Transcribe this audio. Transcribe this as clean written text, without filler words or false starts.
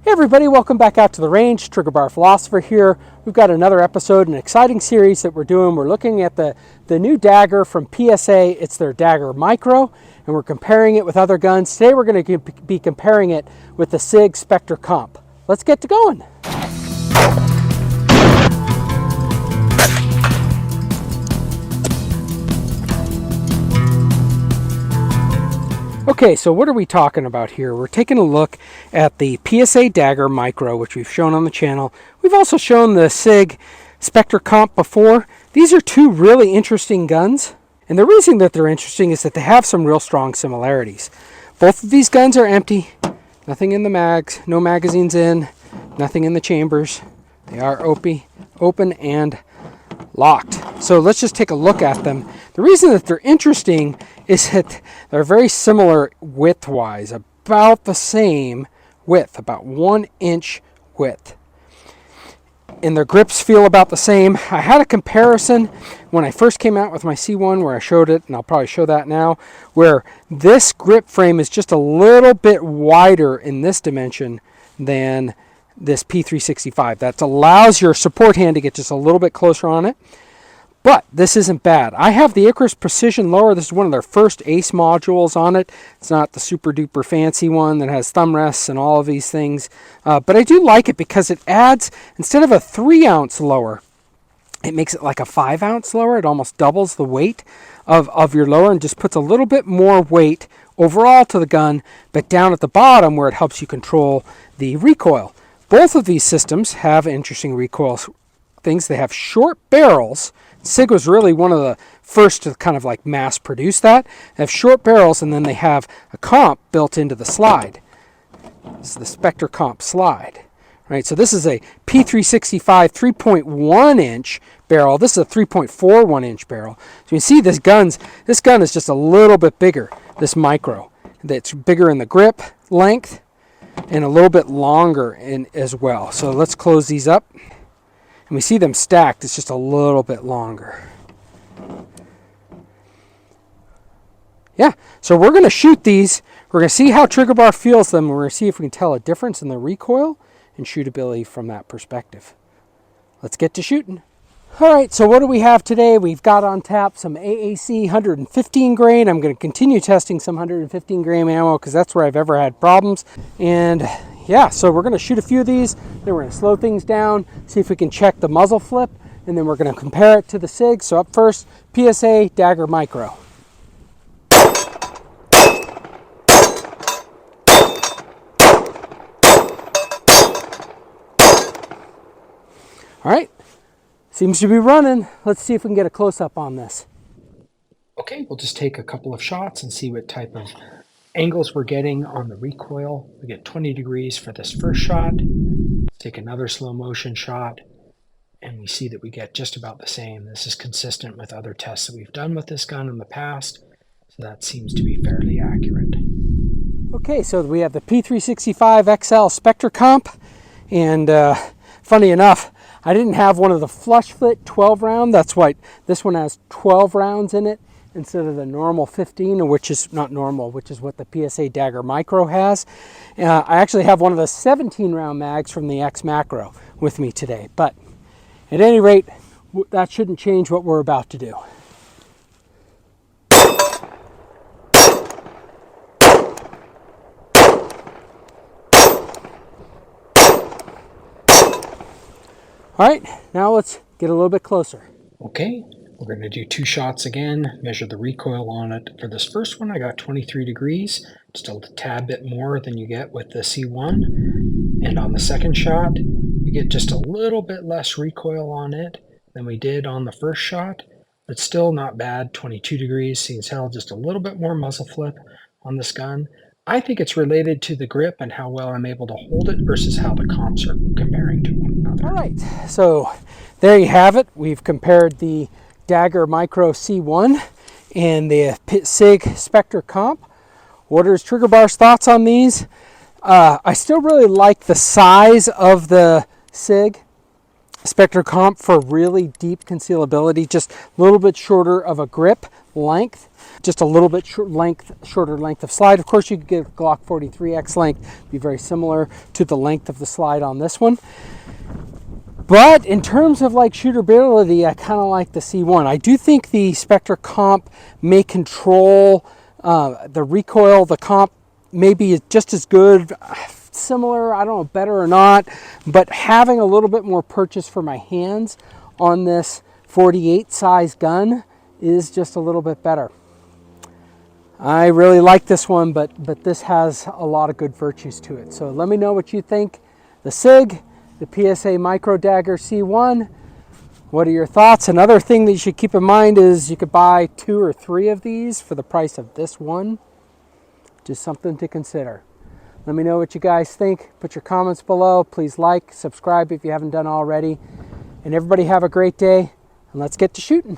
Hey everybody, welcome back out to the range. Trigger Bar Philosopher here. We've got another episode, an exciting series that we're doing. We're looking at the new Dagger from PSA. It's their Dagger Micro, and we're comparing it with other guns. Today we're going to be comparing it with the Sig Spectre Comp. Let's get to going. Okay, so what are we talking about here? We're taking a look at the PSA Dagger Micro, which we've shown on the channel. We've also shown the Sig Spectre Comp before. These are two really interesting guns, and the reason that they're interesting is that they have some real strong similarities. Both of these guns are empty, nothing in the mags, no magazines in, nothing in the chambers. They are open and locked. So let's just take a look at them. The reason that they're interesting is that they're very similar width-wise, about the same width, about 1 inch width. And their grips feel about the same. I had a comparison when I first came out with my C1 where I showed it, and I'll probably show that now, where this grip frame is just a little bit wider in this dimension than this P365. That allows your support hand to get just a little bit closer on it. But this isn't bad. I have the Icarus Precision Lower. This is one of their first ACE modules on it. It's not the super duper fancy one that has thumb rests and all of these things. But I do like it because it adds, instead of a 3-ounce lower, it makes it like a 5-ounce lower. It almost doubles the weight of your lower and just puts a little bit more weight overall to the gun, but down at the bottom where it helps you control the recoil. Both of these systems have interesting recoil things. They have short barrels. Sig was really one of the first to kind of like mass produce that. They have short barrels, and then they have a comp built into the slide. This is the Spectre Comp slide. Right, so this is a P365 3.1 inch barrel. This is a 3.41 inch barrel. So you see this gun is just a little bit bigger, this Micro. It's bigger in the grip length and a little bit longer in as well. So let's close these up. And we see them stacked, it's just a little bit longer. Yeah, so we're going to shoot these. We're going to see how Trigger Bar feels them. We're going to see if we can tell a difference in the recoil and shootability from that perspective. Let's get to shooting. All right, so what do we have today? We've got on tap some AAC 115 grain. I'm going to continue testing some 115 grain ammo because that's where I've ever had problems. And yeah, so we're going to shoot a few of these, then we're going to slow things down, see if we can check the muzzle flip, and then we're going to compare it to the Sig. So up first, PSA Dagger Micro. All right, seems to be running. Let's see if we can get a close-up on this. Okay, we'll just take a couple of shots and see what type of angles we're getting on the recoil. We get 20 degrees for this first shot. Let's take another slow motion shot, and we see that we get just about the same. This is consistent with other tests that we've done with this gun in the past, so that seems to be fairly accurate. Okay, so we have the P365 XL Spectre Comp, and funny enough, I didn't have one of the flush fit 12 round. That's why this one has 12 rounds in it instead of the normal 15, which is not normal, which is what the PSA Dagger Micro has. I actually have one of the 17 round mags from the X Macro with me today. But at any rate, that shouldn't change what we're about to do. All right, now let's get a little bit closer. Okay, we're going to do 2 shots again, measure the recoil on it. For this first one, I got 23 degrees, just a tad bit more than you get with the C1. And on the second shot, we get just a little bit less recoil on it than we did on the first shot, but still not bad, 22 degrees. See as hell, just a little bit more muzzle flip on this gun. I think it's related to the grip and how well I'm able to hold it versus how the comps are comparing to one another. All right, so there you have it. We've compared the Dagger Micro C1 and the Sig Spectre Comp. What are Trigger Bar's thoughts on these? I still really like the size of the Sig Spectre Comp for really deep concealability, just a little bit shorter of a grip length. just a little bit shorter length of slide. Of course, you could get a Glock 43X length, be very similar to the length of the slide on this one. But in terms of like shootability, I kind of like the C1. I do think the Spectre Comp may control the recoil. The Comp may be just as good, similar, I don't know, better or not, but having a little bit more purchase for my hands on this 48 size gun is just a little bit better. I really like this one, but this has a lot of good virtues to it. So let me know what you think. The Sig, the PSA Micro Dagger C1, what are your thoughts? Another thing that you should keep in mind is you could buy 2 or 3 of these for the price of this one. Just something to consider. Let me know what you guys think. Put your comments below. Please like, subscribe if you haven't done already. And everybody have a great day, and let's get to shooting.